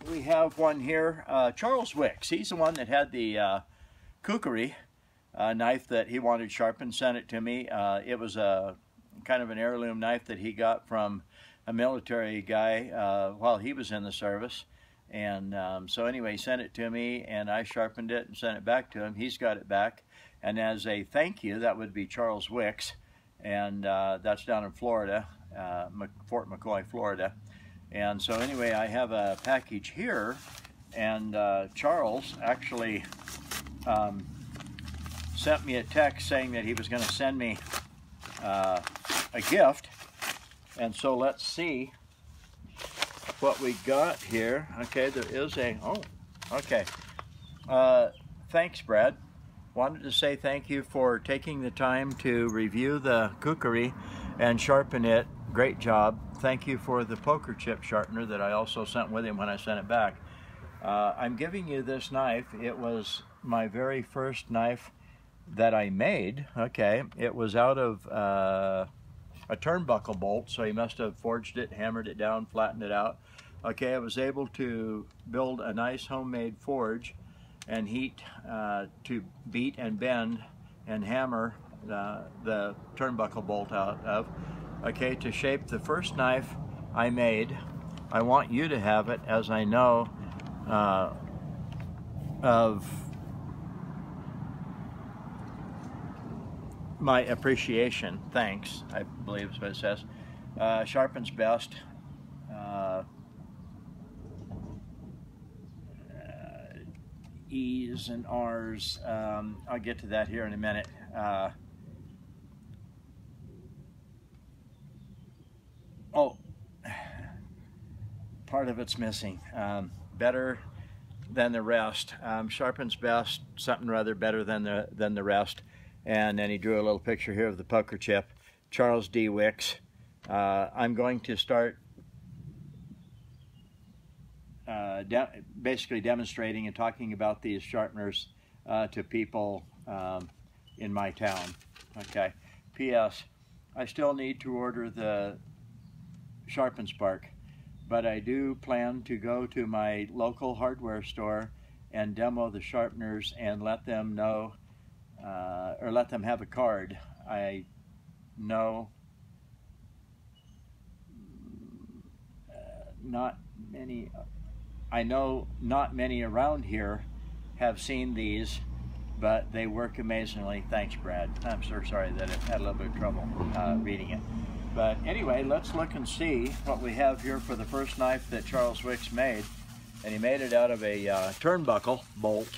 we have one here, Charles Wicks. He's the one that had the kukri knife that he wanted sharpened, sent it to me. It was a kind of an heirloom knife that he got from a military guy while he was in the service. And so anyway, he sent it to me, and I sharpened it and sent it back to him. He's got it back. And as a thank you, that would be Charles Wicks, and that's down in Florida, Fort McCoy, Florida. And so anyway, I have a package here, and Charles actually sent me a text saying that he was going to send me a gift. And so let's see what we got here. Okay, there is a, oh, okay. Thanks, Brad. Wanted to say thank you for taking the time to review the kukri and sharpen it. Great job. Thank you for the poker chip sharpener that I also sent with him when I sent it back. I'm giving you this knife. It was my very first knife that I made. Okay, it was out of a turnbuckle bolt, so he must have forged it, hammered it down, flattened it out. Okay, I was able to build a nice homemade forge and heat to beat and bend and hammer the turnbuckle bolt out of. Okay, to shape the first knife I made. I want you to have it, as I know of my appreciation. Thanks, I believe is what it says. Sharpens best. E's and R's. I'll get to that here in a minute. Oh, part of it's missing. Better than the rest. Sharpens best, something rather better than the rest. And then he drew a little picture here of the poker chip. Charles D. Wicks. I'm going to start basically demonstrating and talking about these sharpeners to people in my town. Okay. P.S. I still need to order the Sharpens bark, but I do plan to go to my local hardware store and demo the sharpeners and let them know, or let them have a card. I know not many around here have seen these, but they work amazingly. Thanks, Brad. I'm so sorry that I had a little bit of trouble reading it. But anyway, let's look and see what we have here for the first knife that Charles Wicks made. And he made it out of a turnbuckle bolt.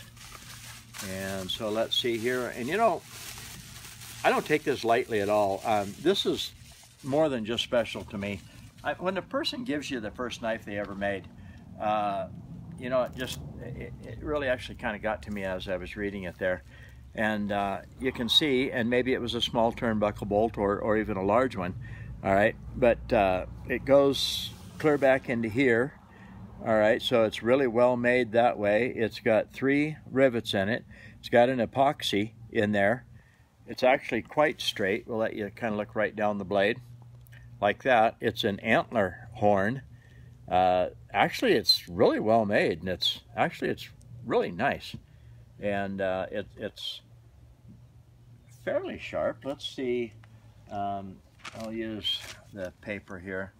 And so let's see here. And you know, I don't take this lightly at all. This is more than just special to me. When a person gives you the first knife they ever made, you know, it really actually kind of got to me as I was reading it there. And you can see, and maybe it was a small turnbuckle bolt or even a large one, all right, but it goes clear back into here, all right, so it's really well made that way. It's got 3 rivets in it. It's got an epoxy in there. It's actually quite straight. We'll let you kind of look right down the blade like that. It's an Antler horn. Actually, it's really well made, and it's really nice, and it's fairly sharp. Let's see. I'll use the paper here.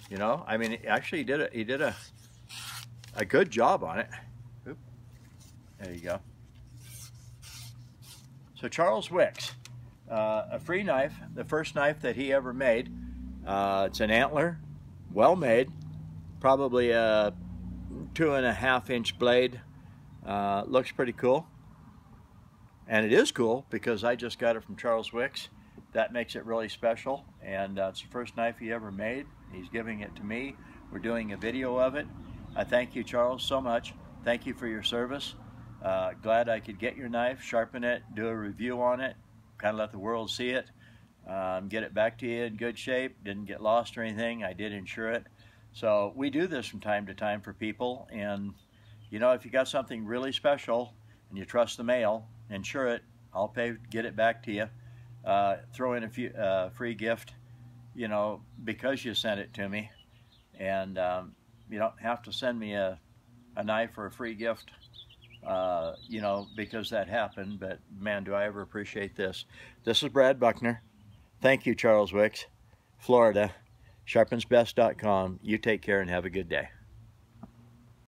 You know, I mean, actually, he did a good job on it. Oop. There you go. So Charles Wicks, a free knife, the first knife that he ever made. It's an Antler, well made, probably a 2.5-inch blade. Looks pretty cool, and it is cool because I just got it from Charles Wicks. That makes it really special, and it's the first knife he ever made. He's giving it to me. We're doing a video of it. I thank you, Charles, so much. Thank you for your service. Glad I could get your knife, sharpen it, do a review on it, kind of let the world see it, get it back to you in good shape. Didn't get lost or anything. I did insure it. So we do this from time to time for people, and you know, if you got something really special and you trust the mail, insure it. I'll pay, get it back to you. Throw in a free gift, you know, because you sent it to me. And You don't have to send me a knife or a free gift, you know, because that happened, but man, do I ever appreciate this. This is Brad Buckner. Thank you, Charles Wicks, Florida, sharpensbest.com. You take care and have a good day.